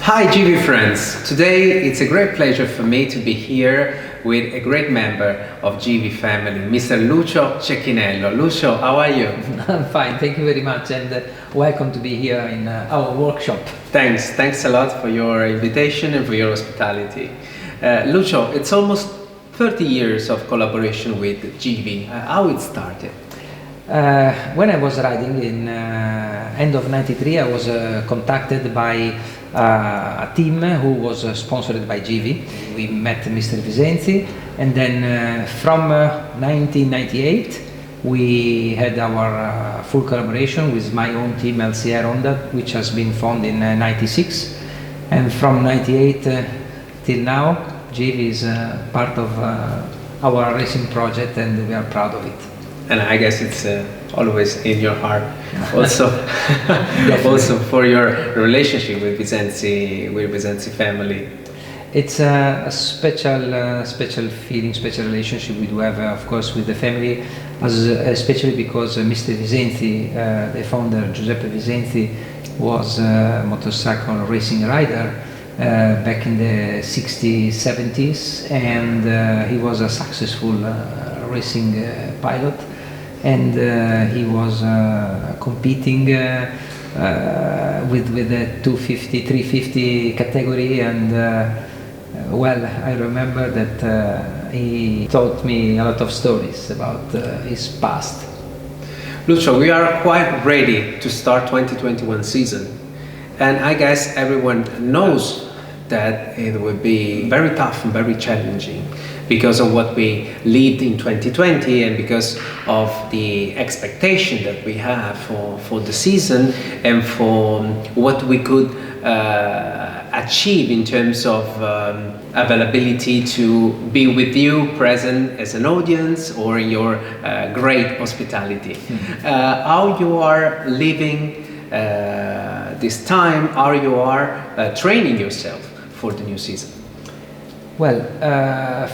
Hi GIVI friends! Today it's a great pleasure for me to be here with a great member of GIVI family, Mr. Lucio Cecchinello. Lucio, how are you? I'm fine, thank you very much, and welcome to be here in our workshop. Thanks a lot for your invitation and for your hospitality. Lucio, it's almost 30 years of collaboration with GIVI. How it started? When I was riding in end of '93, I was contacted by a team who was sponsored by GIVI. We met Mr. Visenzi, and then from 1998 we had our full collaboration with my own team LCR Honda, which has been formed in '96, and from '98 till now GIVI is part of our racing project, and we are proud of it. And I guess it's always in your heart also. Also for your relationship with Visenzi family. It's a special feeling, special relationship we do have, of course, with the family, especially because Mr. Visenzi, the founder Giuseppe Visenzi, was a motorcycle racing rider back in the 60s, 70s, and he was a successful racing pilot, and he was competing with the 250, 350 category, and well, I remember that he taught me a lot of stories about his past. Lucio, we are quite ready to start 2021 season, and I guess everyone knows that it will be very tough and very challenging because of what we lived in 2020 and because of the expectation that we have for the season and for what we could achieve in terms of availability to be with you present as an audience or in your great hospitality. How you are living this time, how you are training yourself for the new season? Well,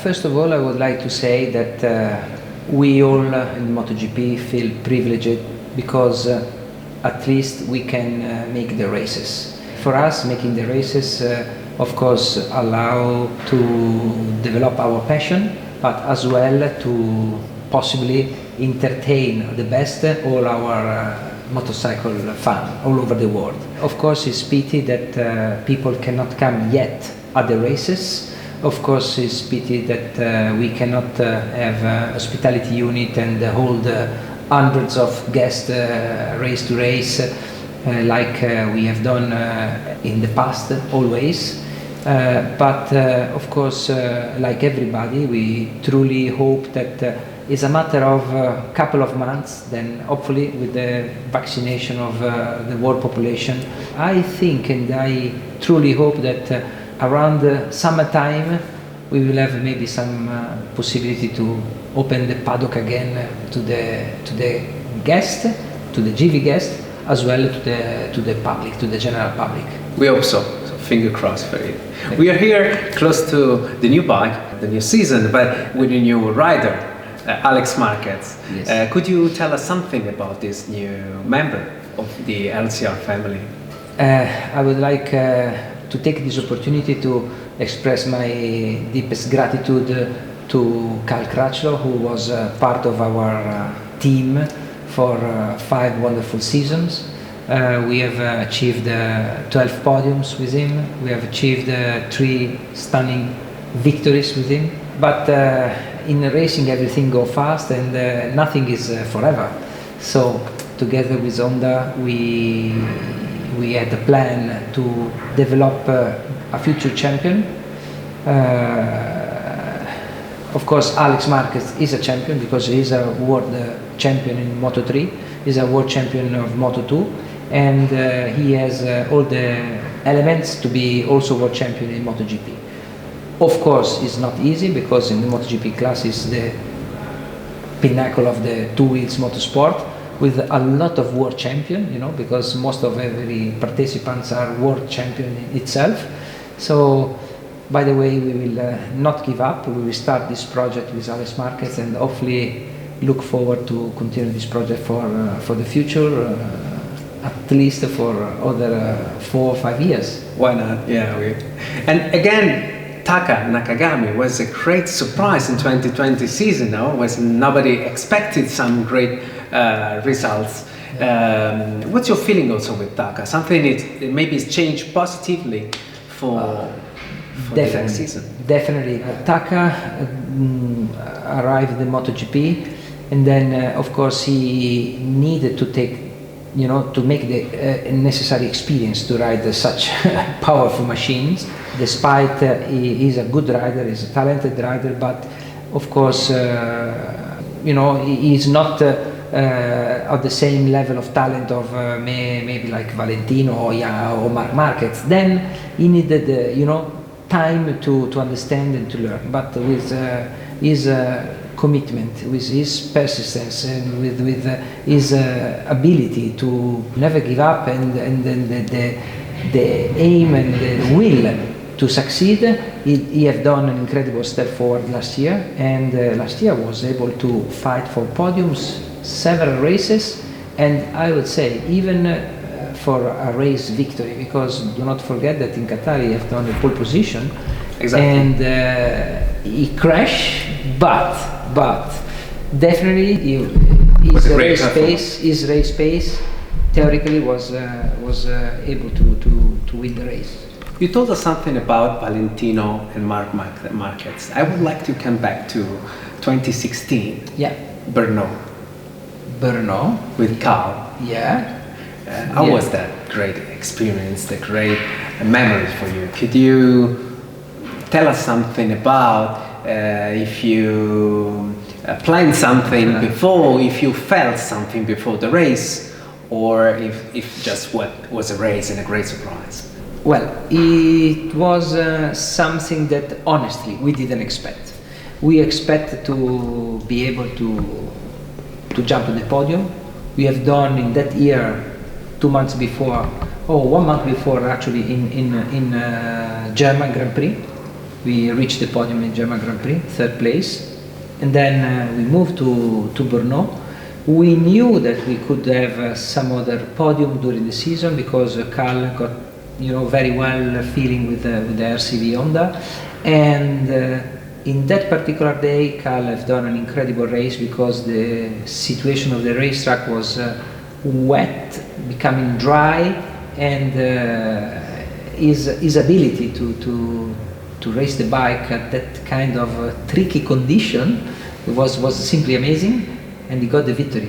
first of all, I would like to say that we all in MotoGP feel privileged because at least we can make the races. For us, making the races, of course, allow to develop our passion, but as well to possibly entertain the best all our motorcycle fan all over the world. Of course, it's pity that people cannot come yet at the races. Of course, it's pity that we cannot have a hospitality unit and hold hundreds of guests race to race like we have done in the past, always. But of course, like everybody, we truly hope that it's a matter of a couple of months, then hopefully with the vaccination of the world population, I think and I truly hope that around summertime we will have maybe some possibility to open the paddock again to the guest, to the GIVI guest, as well to the public, to the general public. We hope so. So finger crossed for it. We are here close to the new bike, the new season, but with a new rider, Alex Marquez. Yes. Could you tell us something about this new member of the LCR family? I would like to take this opportunity to express my deepest gratitude to Cal Crutchlow, who was part of our team for 5 wonderful seasons. We have achieved 12 podiums with him. We have achieved 3 stunning victories with him. But in racing, everything goes fast, and nothing is forever. So together with Honda, we had a plan to develop a future champion. Of course, Alex Marquez is a champion because he's a world champion in Moto3, he's a world champion of Moto2, and he has all the elements to be also world champion in MotoGP. Of course, it's not easy because in the MotoGP class is the pinnacle of the 2 wheels motorsport, with a lot of world champion, you know, because most of every participants are world champion itself. So, by the way, we will not give up. We will start this project with Alex Marquez and hopefully look forward to continue this project for the future. at least for other 4 or 5 years. Why not? Yeah. And again, Taka Nakagami was a great surprise in 2020 season. No, was nobody expected some great results. What's your feeling also with Taka? Something maybe it's changed positively for the next season. Definitely. Taka arrived in MotoGP, and then of course he needed to take, to make the necessary experience to ride such powerful machines. Despite he is a good rider, he's a talented rider, but of course, he is not at the same level of talent of maybe like Valentino or Marc Marquez. Then he needed, time to understand and to learn. But with his commitment, with his persistence, and with his ability to never give up, and the aim and the will to succeed, he have done an incredible step forward last year, and last year was able to fight for podiums, several races, and I would say even for a race victory, because do not forget that in Qatar he have done a pole position. Exactly. And he crashed, but definitely his race pace theoretically was able to win the race. You told us something about Valentino and Marc Marquez. I would like to come back to 2016. Yeah. Brno. With Carl. Yeah. How was that great experience, the great memory for you? Could you tell us something about if you planned something before, if you felt something before the race, or if just what was a race and a great surprise? Well, it was something that honestly we didn't expect. We expected to be able to jump on the podium. We have done in that year 1 month before actually in German Grand Prix. We reached the podium in German Grand Prix, 3rd place, and then we moved to Brno. We knew that we could have some other podium during the season because Carl got very well feeling with the RCV Honda, and in that particular day Carl have done an incredible race because the situation of the racetrack was wet, becoming dry, and his ability to race the bike at that kind of tricky condition was simply amazing, and he got the victory.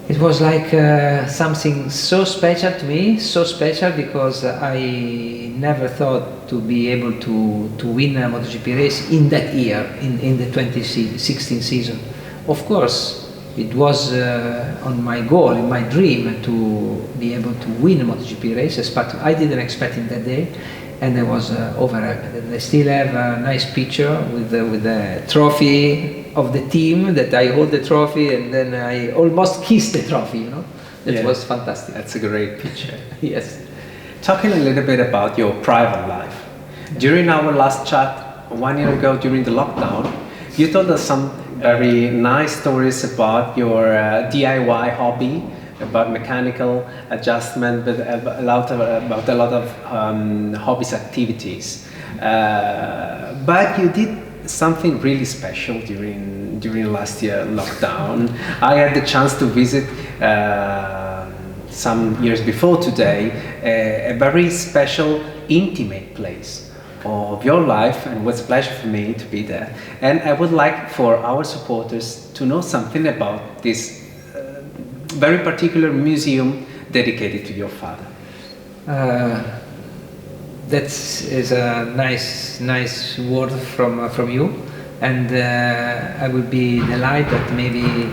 It was like something so special to me, so special because I never thought to be able to win a MotoGP race in that year, in the 2016 season. Of course, it was on my goal, in my dream, to be able to win a MotoGP race, but I didn't expect it that day, and I was overhappy. And I still have a nice picture with the trophy of the team, that I hold the trophy and then I almost kissed the trophy, That was fantastic. That's a great picture. Yes. Talking a little bit about your private life. During our last chat 1 year ago during the lockdown, you told us some very nice stories about your DIY hobby, about mechanical adjustment, but about a lot of hobbies activities. But you did something really special during last year lockdown. I had the chance to visit some years before today a very special, intimate place of your life, and it was a pleasure for me to be there. And I would like for our supporters to know something about this very particular museum dedicated to your father. That is a nice word from you, and I will be delighted that maybe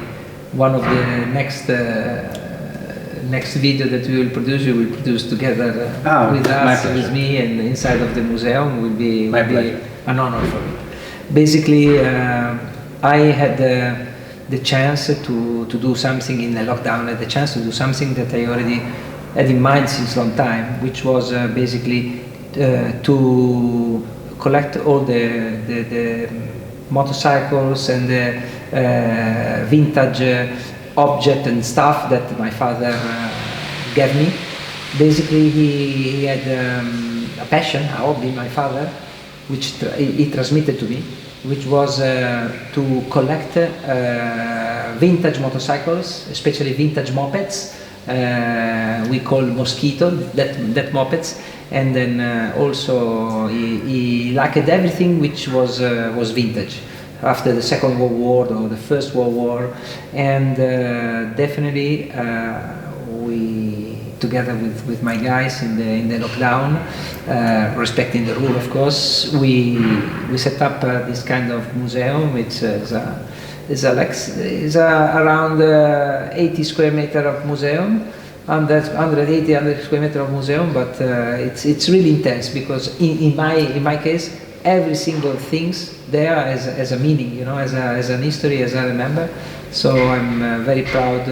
one of the next video that we will produce, you will produce together with us, with me, and inside of the museum will be an honor for me. Basically, I had the chance to do something in the lockdown, I had the chance to do something that I already had in mind since a long time, which was basically to collect all the motorcycles and the vintage object and stuff that my father gave me. Basically, he had a passion, a hobby, my father, which he transmitted to me, which was to collect vintage motorcycles, especially vintage mopeds. We call Mosquito, that mopeds. And then also he liked everything which was vintage after the Second World War or the First World War, and definitely we, together with my guys in the lockdown, respecting the rule of course, we set up this kind of museum. It's around 80 square meter of museum. 180 square meter of museum, but it's really intense because in my case, every single things there has a meaning, you know, as an history, as I remember. So I'm very proud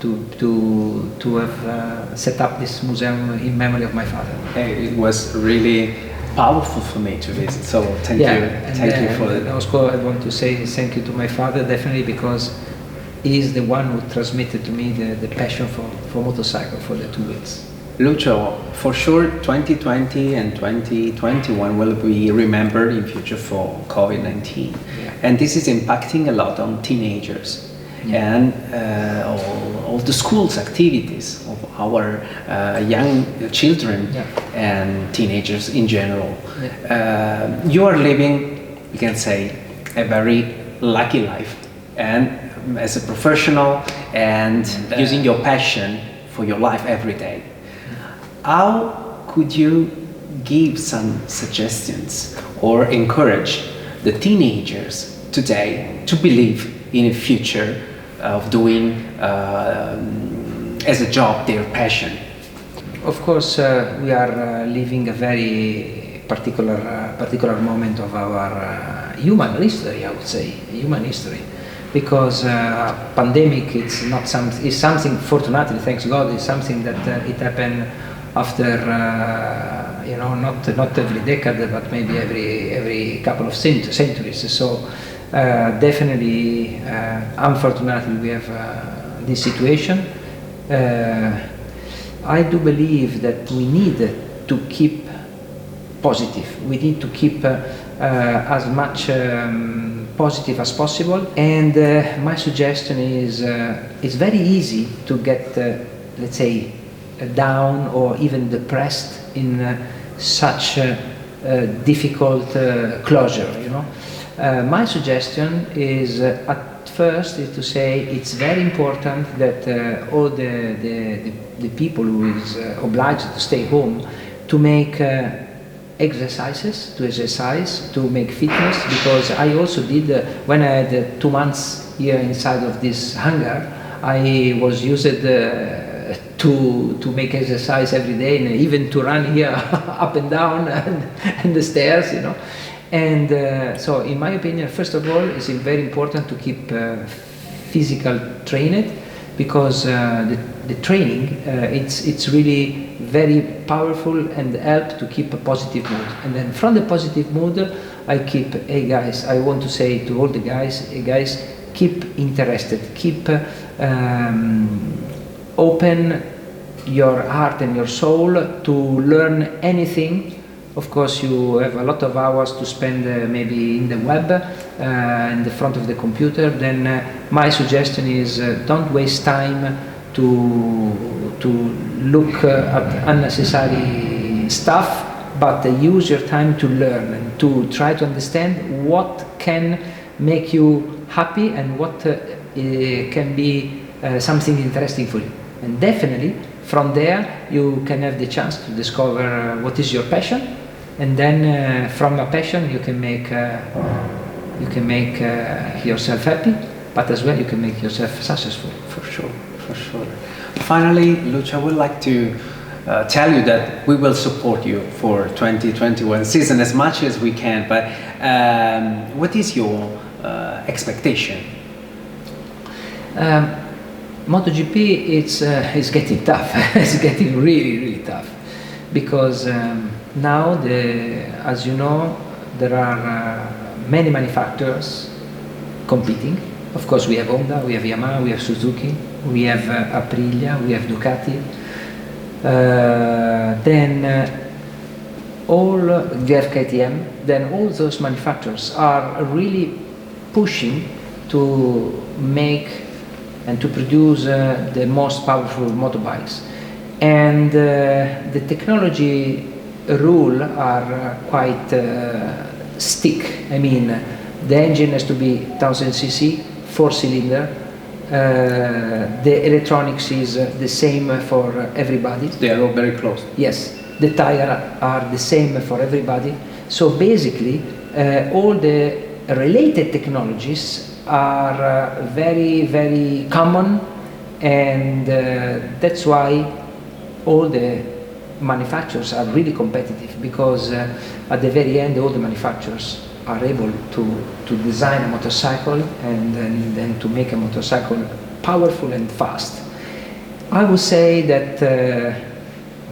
to have set up this museum in memory of my father. It was really powerful for me to visit. So thank you for it. Also, I want to say thank you to my father, definitely, because he is the one who transmitted to me the passion for motorcycle, for the two wheels. Lucio, for sure 2020 and 2021 will be remembered in future for COVID-19. Yeah. And this is impacting a lot on teenagers and all the schools activities of our young children and teenagers in general. You are living, we can say, a very lucky life, and as a professional and using your passion for your life every day. How could you give some suggestions or encourage the teenagers today to believe in a future of doing as a job their passion? Of course, we are living a very particular moment of our human history, I would say, human history. Because pandemic, it's something, fortunately, thanks God, it's something that it happened after not every decade, but maybe every couple of centuries. So definitely, unfortunately, we have this situation. I do believe that we need to keep positive. We need to keep as much positive as possible, and my suggestion is it's very easy to get let's say down or even depressed in such difficult closure, you know. My suggestion is at first is to say it's very important that all the people who is obliged to stay home to make exercises, to make fitness, because I also did, when I had 2 months here inside of this hangar, I was used to make exercise every day, and even to run here up and down and the stairs, you know. And so in my opinion, first of all, it's very important to keep physical trained, because the training, it's really very powerful and help to keep a positive mood. And then from the positive mood, I keep, hey guys, I want to say to all the guys, hey guys, keep interested, keep open your heart and your soul to learn anything. Of course, you have a lot of hours to spend maybe in the web, in the front of the computer. Then my suggestion is don't waste time to look at unnecessary stuff, but use your time to learn and to try to understand what can make you happy and what can be something interesting for you. And definitely from there you can have the chance to discover what is your passion, and then from a passion you can make yourself happy, but as well you can make yourself successful. For sure, for sure. Finally, Lucio, I would like to tell you that we will support you for 2021 season as much as we can, but what is your expectation? MotoGP is getting tough. It's getting really tough, because now, as you know, there are many manufacturers competing. Of course, we have Honda, we have Yamaha, we have Suzuki, we have Aprilia, we have Ducati. Then all GEF KTM, then all those manufacturers are really pushing to make and to produce the most powerful motorbikes. And the technology rule are quite stick. I mean, the engine has to be 1000 cc, 4-cylinder. The electronics is the same for everybody. They are all very close. Yes, the tires are the same for everybody. So basically, all the related technologies are very, very common, and that's why all the manufacturers are really competitive, because at the very end all the manufacturers are able to design a motorcycle and then to make a motorcycle powerful and fast. I would say that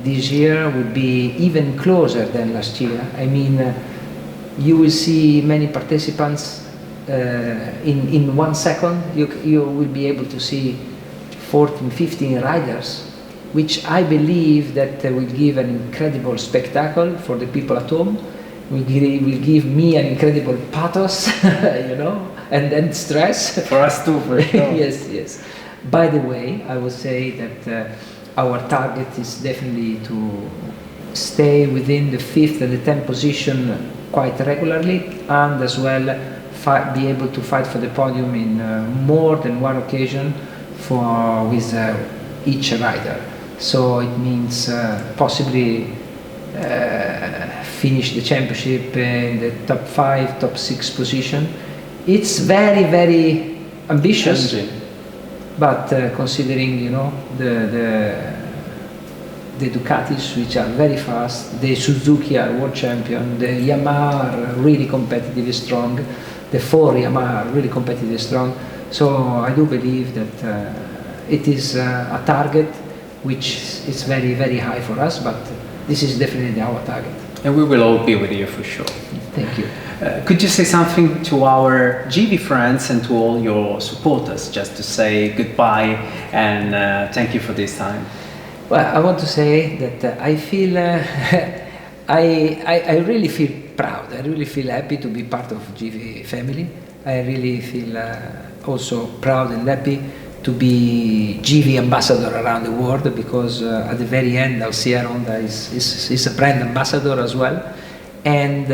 this year would be even closer than last year. I mean, you will see many participants. In 1 second you will be able to see 14, 15 riders, which I believe that will give an incredible spectacle for the people at home. Will give me an incredible pathos, you know, and then stress. For us too, for sure. Yes, yes. By the way, I would say that our target is definitely to stay within the 5th and the 10th position quite regularly, and as well be able to fight for the podium in more than one occasion with each rider. So it means possibly finish the championship in the top 5, top 6 position. It's very, very ambitious, but considering, you know, the Ducatis, which are very fast, the Suzuki are world champion, the Yamaha are really competitive, strong, the 4 Yamaha are really competitive, strong. So I do believe that it is a target which is very, very high for us, but this is definitely our target. And we will all be with you for sure. Thank you. Could you say something to our GIVI friends and to all your supporters, just to say goodbye and thank you for this time? Well, I want to say that I feel, I really feel proud. I really feel happy to be part of GIVI family. I really feel also proud and happy to be GIVI ambassador around the world, because at the very end LCR Honda is a brand ambassador as well. And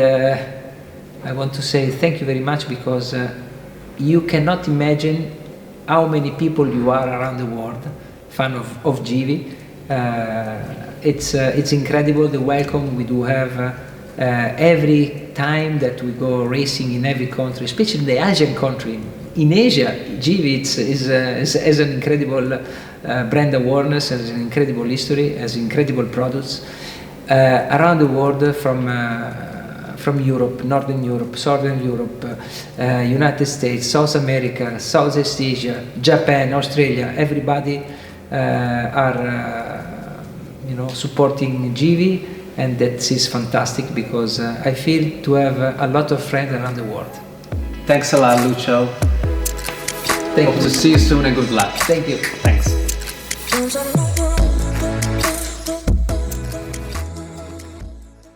I want to say thank you very much, because you cannot imagine how many people you are around the world, fan of GIVI. It's incredible the welcome we do have every time that we go racing in every country, especially the Asian country. In Asia, GIVI has an incredible brand awareness, has an incredible history, has incredible products around the world, from Europe, Northern Europe, Southern Europe, United States, South America, Southeast Asia, Japan, Australia. Everybody are supporting GIVI, and that is fantastic, because I feel to have a lot of friends around the world. Thanks a lot, Lucio. Thank Hope you. to see you soon, and good luck. Thank you.